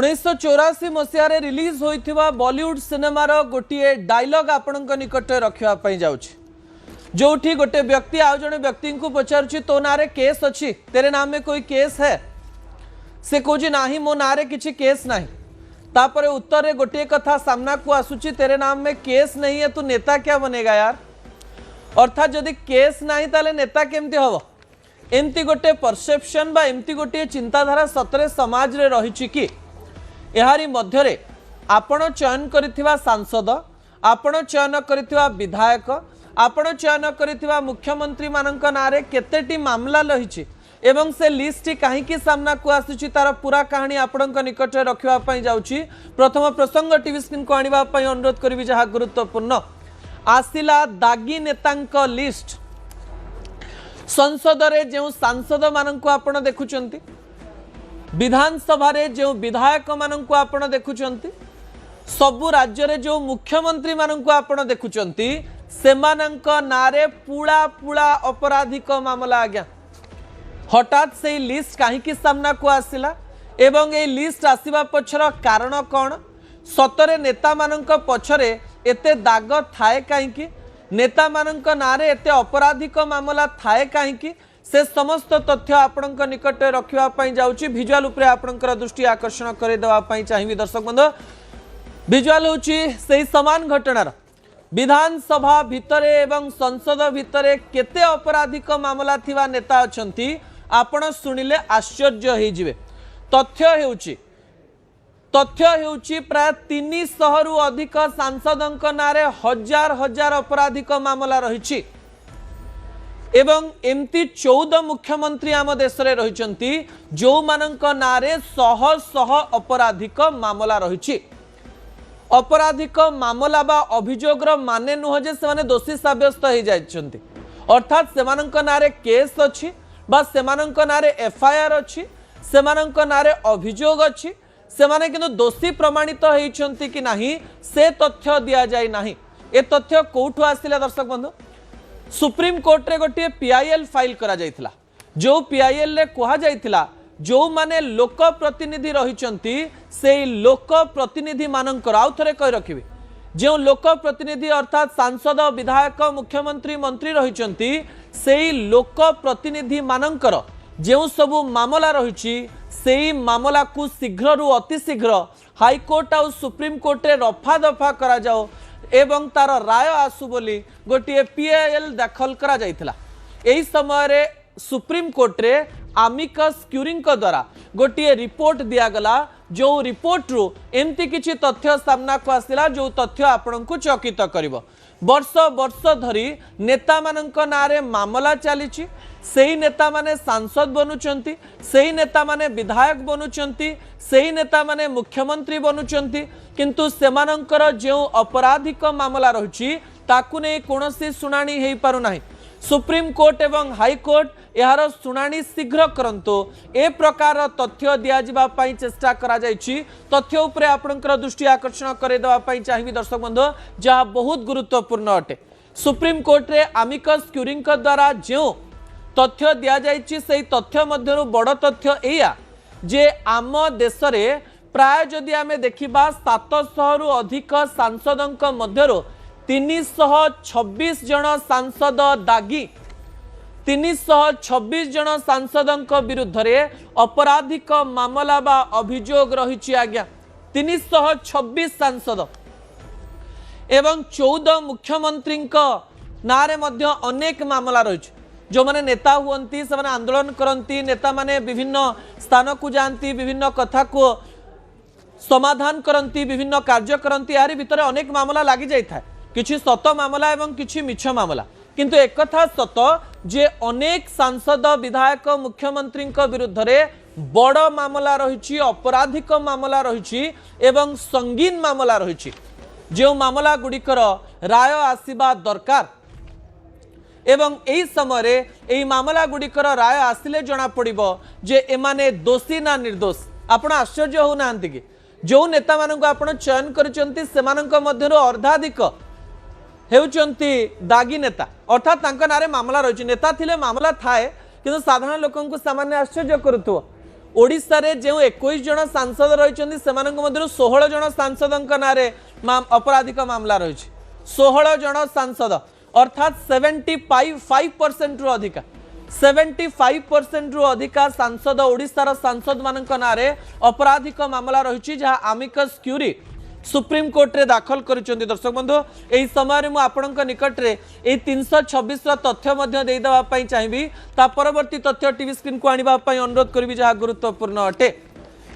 1984 मसीह release होइथिबा Bollywood सिनेमार गोटे dialogue आपण निकट रखापी जाऊँ जोठी गोटे व्यक्ति आउ जड़े व्यक्ति को पचारुची तो नारे केस अच्छी तेरे नाम में कोई केस है से कहे ना मो नारे किसी केस नहीं तापर उत्तर गोटे कथा सामना को आसूची तेरे नाम में केस नहीं है तू नेता क्या बनेगा यार। अर्थात जदि केस नहीं ताले नेता केमती हम एमती गोटे परसेप्शन बा एमती गोटे चिंताधारा सतरे समाज रे रही कि यारी मध्यरे आपण चयन करिथिबा सांसद आपण चयन करिथिबा विधायक आपण चयन करिथिबा मुख्यमंत्री मानक नारे केतेटी मामला रही एवं से लिस्ट कहीं सामना को आसुची तार पूरा कहानी आपण निकट रखा जाऊँगी। प्रथम प्रसंग टीवी स्क्रीन को आने अनुरोध करी जहाँ गुरुत्वपूर्ण आसिला दागी नेता लिस्ट संसद रे जो सांसद मानक आपण देखुचंती विधानसभा रे जो विधायक मानक आपण देखुचंती सबु राज्य रे जो मुख्यमंत्री मानक आपण देखुचंती सेमानंक नारे पुड़ा पुड़ा अपराधिक मामला आज्ञा हठात से लिस्ट कहीं सामना को आसिला एवं ए लिस्ट आसीबा पछर कारण कौन सतरे नेता मानक पछरे एते दाग थाए कहीं नेता मानक नारे एते अपराधिक मामला थाए कहीं से समस्त तथ्य आपण निकट रखापी जाऊँगी। भिजुआल उपरे आपणकर दृष्टि आकर्षण करदेवाई चाहिए दर्शक बंधु भिजुआल होची समान घटनार विधानसभा भितरे एवं संसद भितरे केते अपराधिक मामला थिबा नेता अछंती आपण सुनिले आश्चर्य हो जिवे। तथ्य हेउची प्राय 300 रु अधिक सांसदों नारे हजार हजार अपराधिक मामला रही एवं एमती 14 मुख्यमंत्री आम देश में रही जो मानक नारे शह शह अपराधिक मामला रही अपराधिक मामला बा अभियोगर माने नुह जे से दोषी सब्यस्त हो जाइछंती अर्थात सेमानंक नारे केस अच्छी बा सेमानंक नारे एफआईआर अच्छी सेमानंक नारे अभियोग अच्छी सेमाने किंतु दोषी प्रमाणित होइछंती कि नाही से तथ्य दिया जाय नाही। ए तथ्य कोठु आसिला दर्शक बंधु सुप्रीम कोर्ट रे गोटे पीआईएल फाइल करा जायथिला जो पीआईएल रे कहा जायथिला जो माने लोक प्रतिनिधि रही से लोक प्रतिनिधि मानकर आउ थे कही रखिए जो लोक प्रतिनिधि अर्थात सांसद विधायक मुख्यमंत्री मंत्री रही से लोक प्रतिनिधि मानकर जो सबू मामला रही से मामला को शीघ्र रु अति शीघ्र हाईकोर्ट आउ सुप्रीम कोर्ट रे रफा दफा करा जाओ एवं तार राय आसु बोली गोटे पीआईएल दाखल करा जायथिला। एही समय रे सुप्रीम कोर्ट रे आमिकस क्यूरी द्वारा गोटे रिपोर्ट दिगला जो रिपोर्ट रु एमती किछि तथ्य सामना को आसिला जो तथ्य आपण को चकित करिवो। वर्ष वर्ष धरी नेता मानक नारे मामला चली सेही नेता माने सांसद बनुचंती सेही नेता माने विधायक बनुचंती सेही नेता माने मुख्यमंत्री बनुचंती किंतु सेमानंकर जो अपराधिक मामला रही ताकू नहीं कौनसी शुणाणी हो पारु नाही। सुप्रीम कोर्ट एवं हाईकोर्ट यार शुणाणी शीघ्र करंतु ए प्रकार तथ्य दिया चेष्टा करा जायछि। तथ्य उपरे आपणकर दृष्टि आकर्षण करदेवाई चाहिए दर्शक बंधु जहाँ बहुत गुरुत्वपूर्ण अटे। सुप्रीम कोर्ट रे आमिकस क्यूरी द्वारा जो तथ्य दिया जायछि से तथ्य मध्यरु बड़ तथ्य एया जे आम देश रे प्राय जदि आमे देखिबा 700 रु अधिक सांसदों मध्यरु 326 जन सांसद दागी 326 जन सांसदों विरुद्ध रे अपराधिक मामला बा अभियोग रही आज्ञा 326 सांसद एवं 14 मुख्यमंत्री नारे मध्य अनेक मामला रही जो माने नेता हुअंती से माने आंदोलन करती नेता माने विभिन्न स्थान को जाती विभिन्न कथा को समाधान करती विभिन्न कार्य करती यारी भितर अनेक मामला लगी जाए किछि सत मामला एवं किछि मिछ मामला किंतु एक कथा सत जे अनेक सांसद विधायक मुख्यमंत्री विरुद्ध रे बड़ मामला रही अपराधिक मामला रही एवं संगीन मामला रही जो मामला गुड़िकर राय आसीबा दरकार एवं यही समय यही मामला गुड़िकर राय आसिले जना पड़िबो जे एमाने दोषी ना निर्दोष। आपण आश्चर्य होना कि जो नेता मानक आपण चयन करिसंती सेमानक मध्यरु अर्धाधिक हेउचंती दागी नेता अर्थात तांका नारे मामला रही नेता थिले मामला थाए किंतु साधारण लोकंकु सामान्य आश्चर्य करुथो ओडिशा रे जो 21 जन सांसद रही 16 जन सांसद नारे अपराधिक मामला रही 16 जन सांसद अर्थात 75% रु अधिका 75% रु अधिका सांसद ओडिशार सांसद मानक नारे अपराधिक मामला रही जहाँ आमिकस क्यूरी सुप्रीम कोर्ट रे दाखल करिसेंती। दर्शक बंधु एही समय मु आपनक निकट रे ए 326 रो तथ्य मध्ये देई देबा पई चाहिबी ता परवर्ती तथ्य टीवी स्क्रीन को आनिबा पई अनुरोध करबी जहाँ गुरुत्वपूर्ण अटे।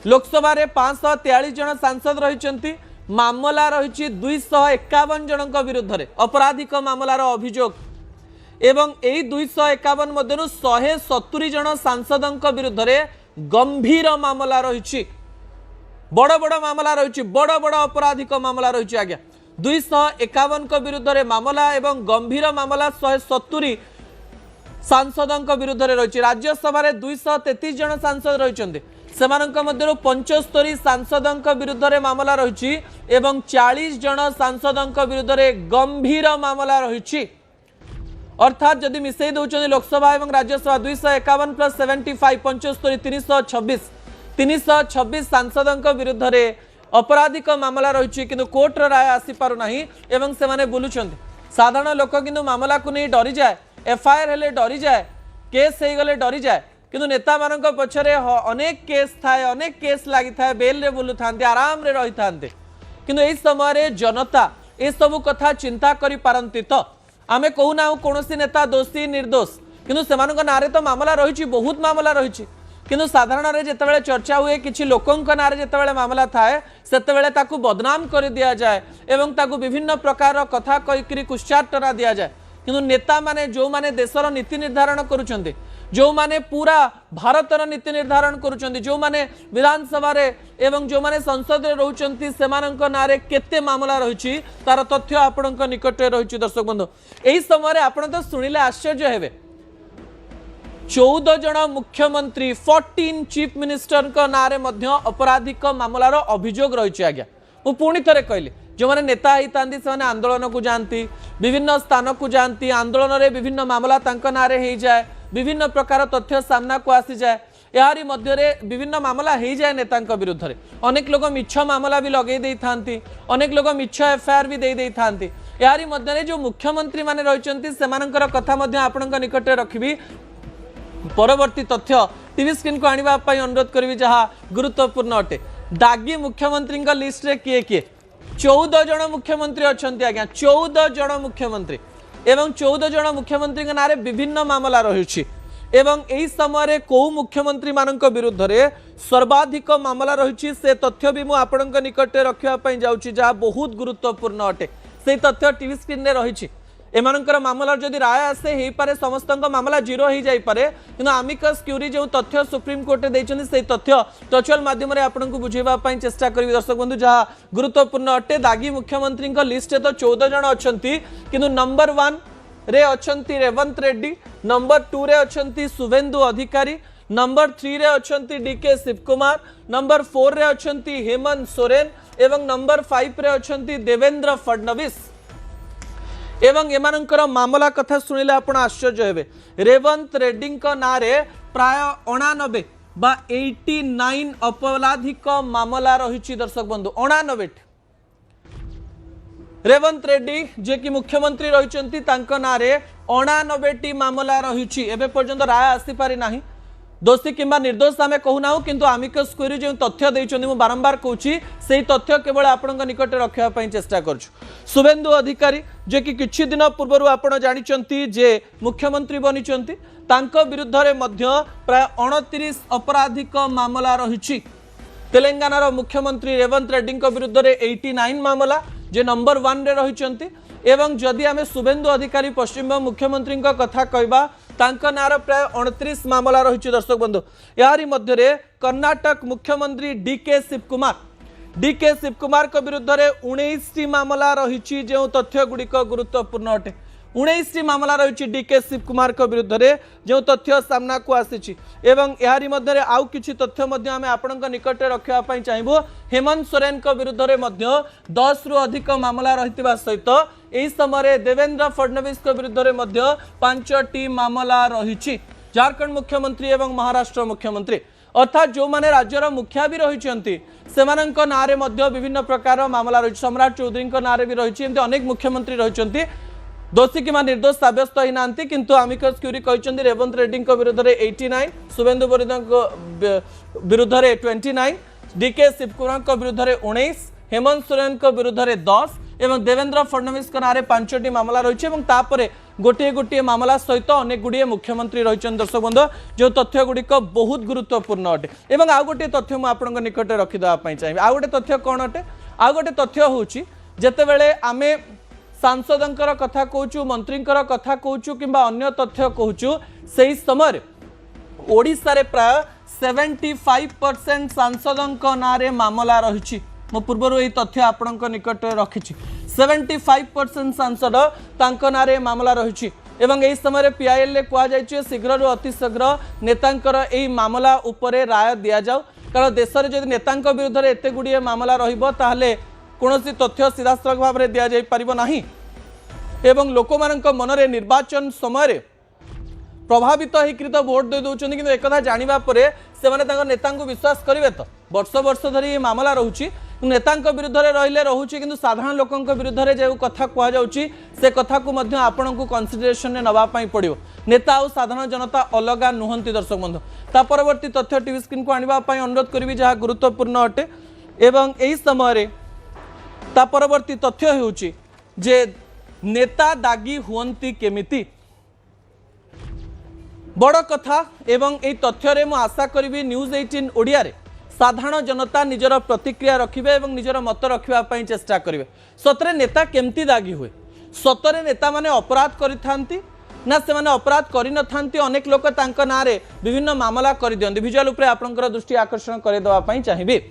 लोकसभा रे 543 जन सांसद रहिसेंती मामला रही 251 जनक विरुद्ध रे अपराधिक मामलार अभियोग एवं एही 251 मध्यनु 170 जन सांसदक विरुद्ध रे गंभीर मामला रही बड़ बड़ मामला रही बड़ बड़ अपराधिक मामला रही आज्ञा 251 विरुद्ध रे मामला एवं गंभीर मामला 170 सांसदक विरुद्ध रे रही। राज्यसभा रे 233 जन सांसद रही सेमानक मध्यरु 75 सांसदक विरुद्ध रे मामला रही एवं 40 जन सांसदक विरुद्ध रे गंभीर मामला रही अर्थात जदि मिसई दउछन लोकसभा एवं राज्यसभा 251 प्लस 75 75 326 सांसदों विरुद्ध रे अपराधिक मामला रही किंतु कोर्ट राय आसी पारु नाही एवं से माने बुलुछन साधारण लोक किंतु मामला को नहीं डरी जाए एफआईआर हेले डरी जाए केस हे गले डरी जाए किंतु नेता मानक पछरे अनेक केस थाए अनेक केस लागि थाए बेल रे बुलु थांते आराम रे रही थांते किंतु एई समय रे जनता ए सब कथा चिंता करि पारंती तो आमे कहूना कोनोसी नेता दोषी निर्दोष किंतु सेमानक नारे तो मामला रही बहुत मामला रही किंतु साधारण रे जेतेबेले चर्चा हुए किछि लोकंक नारे जेतेबेले मामला थाए सेतेबेले ताकू बदनाम कर दिया जाए एवं ताकू विभिन्न प्रकार कथा कहिकरी कुश्चाटना दिया जाए किंतु नेता माने जो माने देशर नीति निर्धारण करूछन्ते जो माने पूरा भारतर नीति निर्धारण करूछन्ते जो माने विधानसभा रे एवं जो माने संसद रे रहउछन्ती सेमानक नारे केते मामला रहिछि तार तथ्य आपनक निकट रे रहिछि। दर्शक बंधु एही समय रे आपण तो सुनिले आश्चर्य हेबे 14 जन मुख्यमंत्री 14 चीफ मिनिस्टर का नारे मध्य अपराधिक मामलार अभियोग रही आज्ञा मु पुणी थे कहली जो मैंने नेता होता से आंदोलन को जाती विभिन्न स्थान को जाती आंदोलन रे विभिन्न मामला नारे हो जाए विभिन्न प्रकार तथ्य सामना को आसी जाए यारी मध्य विभिन्न मामला हो जाए नेता विरुद्ध रे अनेक लोग मिछ मामला भी लगे दे थांती अनेक लोग मिछ एफआईआर भी दे थांती यारी मध्य जो मुख्यमंत्री माने रहिसंती सेमानकर कथा मध्य आपनक निकट रखिबी परवर्ती तथ्य टीवी स्क्रीन को आनिबा पई अनुरोध करबी जहाँ गुरुत्वपूर्ण अटे। दागी मुख्यमंत्री लिस्ट रे किए किए 14 जन मुख्यमंत्री अछंती आज्ञा 14 जन मुख्यमंत्री एवं 14 जन मुख्यमंत्री नारे विभिन्न मामला रही एवं एही समय को मुख्यमंत्री मानक विरुद्ध रे सर्वाधिक मामला रही से तथ्य भी मु आपनक निकट रखिया पई जाउची जहाँ बहुत गुरुत्वपूर्ण अटे से तथ्य टीवी स्क्रीन रे रही एमानकर मामला जदि राय आसे हे पारे समस्त मामला जीरो हो जाई पारे किंतु आमिकस क्यूरी जो तथ्य सुप्रीम कोर्ट देइछन से तथ्य टचुअल माध्यम रे आपनकु बुझेबा पई चेष्टा करिवि। दर्शक बंधु जहाँ गुरुत्वपूर्ण अटे दागी मुख्यमंत्री लिस्ट तो 14 जन अछंती किंतु नंबर 1 रे अछंती रेवंत रेड्डी नंबर 2 रे अछंती शुभेंदु अधिकारी नंबर 3 रे अछंती डीके शिवकुमार नंबर 4 रे अछंती हेमंत सोरेन एवं नंबर 5 रे अछंती देवेंद्र फडणवीस एवं एमानंकर मामला कथा सुनिले आपण आश्चर्य हेबे रेवंत रेड्डी नारे प्राय 89 बा 89 अपराधिक मामला रही। दर्शक बंधु 89 रेवंत रेड्डी जे कि मुख्यमंत्री रही नारे 89 मामला रही एबे पर्यंत राय आसी पारि नाही दोषी किंबा निर्दोष आमे कहूना किंतु आमिकस क्यूरी जो तथ्य देइछन्ती मु बारंबार कहूची सेही तथ्य केवल आपनक निकट रखिया पई चेष्टा करछु। शुभेंदु अधिकारी जे कि किछि दिन पूर्व आपण जानिचंती जे मुख्यमंत्री बनिचंती तांको विरुद्ध रे मध्य प्राय 29 अपराधिक मामला रहिछि। तेलंगानार मुख्यमंत्री रेवंत रेड्डी विरुद्ध रे 89 मामला जे नंबर 1 रे रहिचंती एवं जदि आमे शुभेंदु अधिकारी पश्चिमबंग मुख्यमंत्री कथा कहबा तांका नार प्राय 29 मामला रही। दर्शक बंधु यारी मध्य कर्नाटक मुख्यमंत्री डीके शिवकुमार विरुद्ध रे 19 मामला रही जो तथ्य गुड़िक गुरुत्वपूर्ण अटे 19 मामला रही डीके शिवकुमार विरुद्ध रे जो तथ्य सामना को आसी एवं यारी मध्य आउ किछि तथ्य मध्य आमे आपनक निकट रखिया पई चाहिबो हेमंत सोरेन विरुद्ध रे मध्य 10 रु अधिक मामला रहितबा सहित एही समय देवेंद्र फडणवीस विरुद्ध रे मध्य 5टी मामला रही। झारखंड मुख्यमंत्री एवं महाराष्ट्र मुख्यमंत्री अर्थात जो माने राज्यर मुखिया भी रही सेमानंक नारे मध्य विभिन्न प्रकार मामला रही सम्राट चौधरी नारे भी रही अनेक मुख्यमंत्री रही दोषी कि निर्दोष सब्यस्त होना किंतु आमिकस क्यूरी कहते रेवंत रेड्डी विरुद्ध में 89 शुभेन्दु बरिद विरुद्ध में 29 डीके शिवकुमार विरुद्ध में 19 हेमंत सोरेन विरुद्ध में 10 एवं देवेंद्र फडणवीस नारे 5टी मामला रही गोटे गोटे मामला सहित अनेक गुड़िए मुख्यमंत्री रही दर्शक बंधु जो तथ्य गुड़िक बहुत गुरुत्वपूर्ण अटे एवं आउ गोटे तथ्य मुझे निकट रखिदेवाई चाहिए आउ गोटे तथ्य कौन अटे आउ गोटे तथ्य हूँ जितेबले आम सांसदों कथा कहूँ मंत्री कथा कहूँ कि अन्य तथ्य कहूँ से समय ओडिशा रे प्राय 75% सांसदों नारे मामला रही मो पूर्व यही तथ्य आपण निकट रखी 75% सांसद तांको नारे मामला रही एवं यही समय पीआईएल कहुई शीघ्र अति शीघ्र नेतांकर यही मामला उपरे राय दि जाऊ कारण देश में जब नेता विरुद्ध में एत गुड़िए मामला रही कौन तथ्य सीधासख भाव में दि जापर नहीं एवं लोक मनरे निर्वाचन समय प्रभावित होकर तो भोट दे दौरान कि एक जाना से नेता विश्वास करेंगे तो वर्ष वर्ष धरी मामला रोचे नेता विरुद्ध में रही रोचे कि साधारण लोकों विरुद्ध में जो कथा कहुच्छी से कथा को आपण को कनसीडरेशन में नापी पड़ो नेता और साधारण जनता अलग नुहति दर्शक बंधु ता परवर्ती तथ्य टीवी स्क्रीन को आने अनुरोध करी जहाँ गुरुत्वपूर्ण अटे एवं यही समय ता परवर्ती तथ्य होउची जे नेता दागी हुअंती केमिति बड़ कथा एवं यही तथ्य रे मु आशा करी न्यूज 18 ओडिया रे साधारण जनता निजर प्रतिक्रिया रखिबे एवं निजर मत रखिबा पई चेष्टा करिवे सतरे नेता केमती दागी हुए सतरे नेता माने अपराध करिथांती ना से माने अपराध करि नथांती अनेक लोक तांका नारे विभिन्न मामला करि दियंती विजुअल उपरे आपनकर दृष्टि आकर्षण करि देबा पई चाहिबे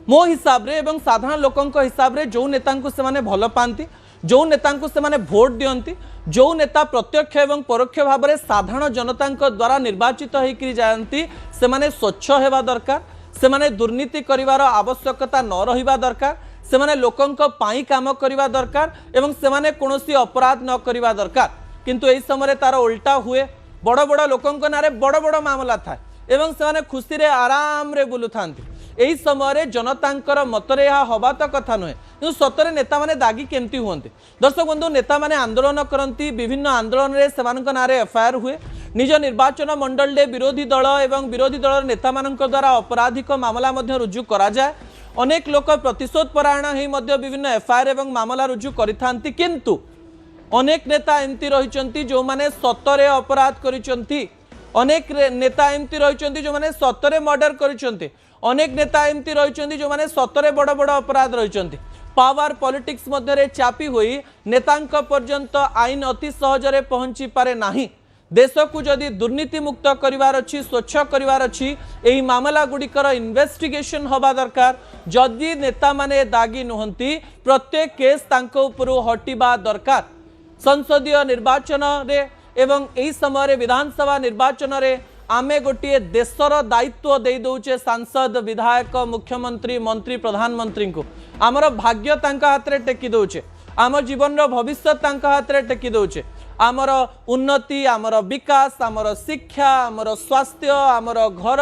मो हिसाब रे एवं साधारण लोकों हिसाब रे जो नेता को से भल पाती जो नेता को से भोट दियंती जो नेता प्रत्यक्ष एवं परोक्ष भाव में साधारण जनता द्वारा निर्वाचित होकर जाती से माने स्वच्छ होगा दरकार से माने दुर्नीति करिवार आवश्यकता न रहिबा दरकार से माने लोकों पाई काम करिबा दरकार एवं से माने कोनोसी अपराध न करिबा दरकार किंतु एई समय तार उल्टा हुए बड़ बड़ लोकों नारे बड़ बड़ मामला था एवं से माने खुशी रे आराम रे बुलु थांती यही समय जनतांकर मतरे यह हवा तो कथा नुहे कि सतरे नेता माने दागी केमती हुअन्ते दर्शक बंधु नेता माने आंदोलन करती विभिन्न आंदोलन रे सेमानक नारे एफआईआर हुए निज निर्वाचन मंडल रे विरोधी दल एवं विरोधी दल नेता मानक द्वारा अपराधिक मामला मध्य रुजु करा जाए अनेक लोक प्रतिशोध परायण होई मध्य विभिन्न एफआईआर एवं मामला रुजु करिथांती किंतु अनेक नेता एमती रहिचंती जो माने सतरे अपराध करिचंती अनेक नेता एमती रहिचंती जो माने सतरे मर्डर करिचंती अनेक नेता एमती रही जो माने सतरे बड़ बड़ अपराध रही पावर पॉलिटिक्स मध्य चापी हुई नेतांक पर्यंत आईन अति सहजरे पहुंची पारे नाही देश को जदि दुर्नीति मुक्त करिवार अछि स्वच्छ करिवार अछि एही मामला गुड़िकर इन्वेस्टिगेशन हवा दरकार जदि नेता माने दागी नुहंती प्रत्येक केस तांको उपरु हटिबा दरकार संसदीय निर्वाचन रे एवं एही समय विधानसभा निर्वाचन रे आमे गोटे देशर दायित्व दे दौचे सांसद विधायक मुख्यमंत्री मंत्री प्रधानमंत्री को आमर भाग्य तांका हाथ रे टेकी दौचे आम जीवन भविष्य तांका हाथ रे टेकी दौचे आमर उन्नति आमर विकास आमर शिक्षा आमर स्वास्थ्य आमर घर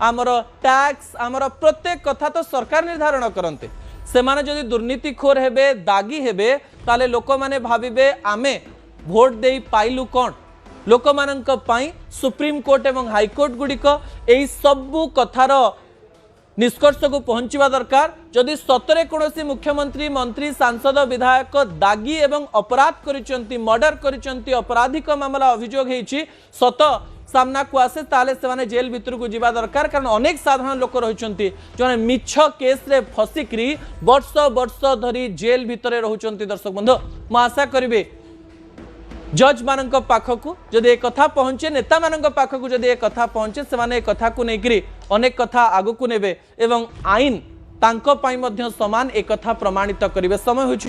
आमर टैक्स आमर प्रत्येक कथा तो सरकार निर्धारण करते से माने जदि दुर्नीतिखोर हेबे दागी हेबे ताले लोक माने भाबिबे आमे भोट देई पाइलु कोन लोक मानक पाई सुप्रीम कोर्ट एवं हाईकोर्ट गुड़िक यही सबू कथार निष्कर्ष को पहुंचवा दरकार जदि सतरे कौन मुख्यमंत्री मंत्री सांसद विधायक दागी एवं अपराध करिसेंती मर्डर करिसेंती अपराधिक मामला अभियोग होईछि सत सामना को आसे ताले से माने जेल भीतर को जीवा दरकार कारण अनेक साधारण लोक रहिसेंती जो मिछ केस रे फसिकरी वर्ष वर्ष धरी जेल भीतर रहुचंती दर्शक बंधु मु आशा करिवे जज मानक पाखकु जदि एक कथा पहुंचे नेता मानक पाखकु जदि एक कथा पहुंचे से माने एक कथा को नेकरी अनेक कथा आगु को नेबे एवं आईन तांको पाई मध्य समान एक कथा प्रमाणित करिवे समय होछि।